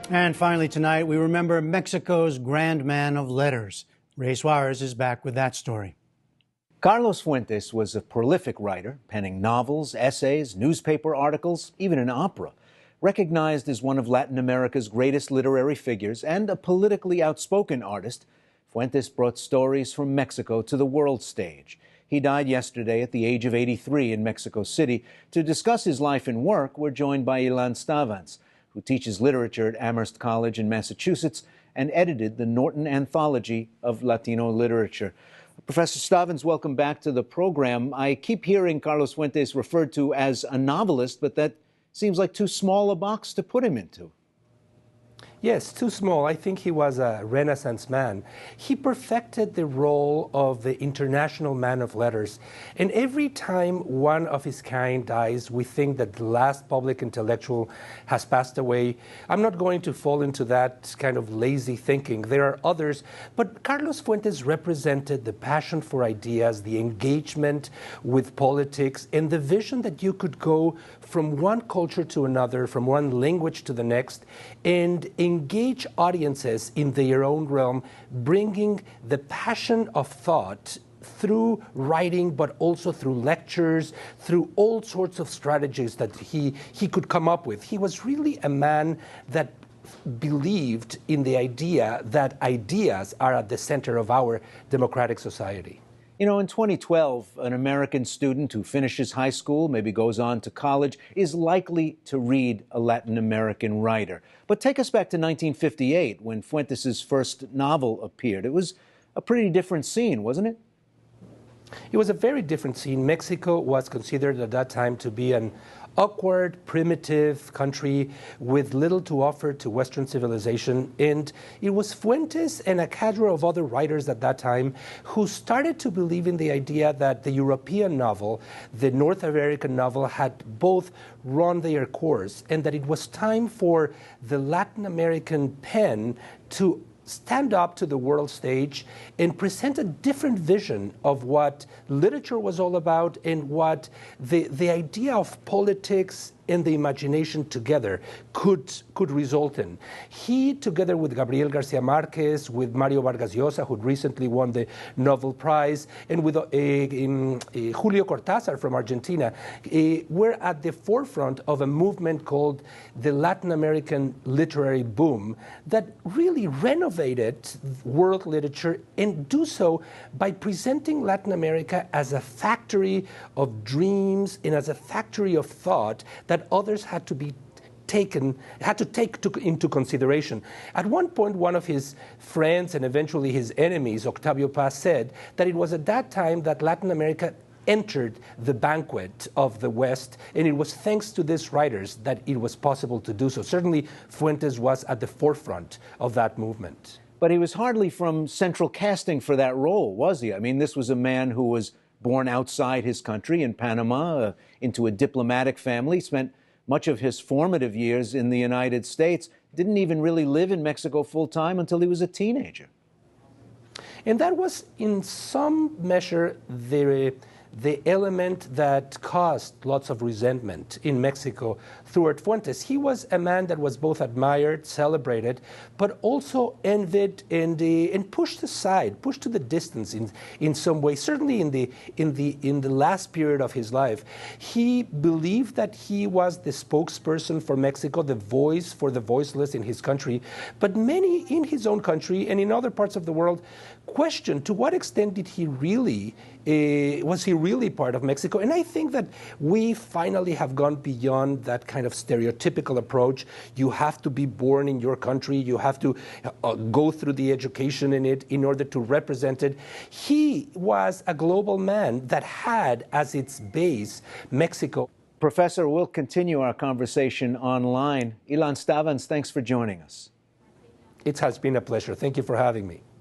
And finally tonight, we remember Mexico's grand man of letters. Ray Suarez is back with that story. Carlos Fuentes was a prolific writer, penning novels, essays, newspaper articles, even an opera. Recognized as one of Latin America's greatest literary figures and a politically outspoken artist, Fuentes brought stories from Mexico to the world stage. He died yesterday at the age of 83 in Mexico City. To discuss his life and work, we're joined by Ilan Stavans, who teaches literature at Amherst College in Massachusetts and edited the Norton Anthology of Latino Literature. Professor Stavans, welcome back to the program. I keep hearing Carlos Fuentes referred to as a novelist, but that seems like too small a box to put him into. Yes, too small. I think he was a Renaissance man. He perfected the role of the international man of letters. And every time one of his kind dies, we think that the last public intellectual has passed away. I'm not going to fall into that kind of lazy thinking. There are others. But Carlos Fuentes represented the passion for ideas, the engagement with politics, and the vision that you could go from one culture to another, from one language to the next, and engage audiences in their own realm, bringing the passion of thought through writing, but also through lectures, through all sorts of strategies that he could come up with. He was really a man that believed in the idea that ideas are at the center of our democratic society. You know, in 2012, an American student who finishes high school, maybe goes on to college, is likely to read a Latin American writer. But take us back to 1958, when Fuentes' first novel appeared. It was a pretty different scene, wasn't it? It was a very different scene. Mexico was considered at that time to be an awkward, primitive country with little to offer to Western civilization. And it was Fuentes and a cadre of other writers at that time who started to believe in the idea that the European novel, the North American novel, had both run their course, and that it was time for the Latin American pen to stand up to the world stage and present a different vision of what literature was all about and what the idea of politics and the imagination together could result in. He, together with Gabriel Garcia Marquez, with Mario Vargas Llosa, who recently won the Nobel Prize, and with Julio Cortázar from Argentina, were at the forefront of a movement called the Latin American literary boom that really renovated world literature, and do so by presenting Latin America as a factory of dreams and as a factory of thought that others had to take into consideration. At one point, one of his friends and eventually his enemies, Octavio Paz, said that it was at that time that Latin America entered the banquet of the West, and it was thanks to these writers that it was possible to do so. Certainly, Fuentes was at the forefront of that movement. But he was hardly from central casting for that role, was he? I mean, this was a man who was born outside his country in Panama, into a diplomatic family, spent much of his formative years in the United States, didn't even really live in Mexico full-time until he was a teenager. And that was, in some measure, the element that caused lots of resentment in Mexico toward Fuentes. He was a man that was both admired, celebrated, but also envied and pushed aside, pushed to the distance in some way. Certainly in the last period of his life, he believed that he was the spokesperson for Mexico, the voice for the voiceless in his country. But many in his own country and in other parts of the world questioned to what extent did he really was he really part of Mexico? And I think that we finally have gone beyond that kind of stereotypical approach. You have to be born in your country. You have to go through the education in it in order to represent it. He was a global man that had as its base Mexico. Professor, we'll continue our conversation online. Ilan Stavans, thanks for joining us. It has been a pleasure. Thank you for having me.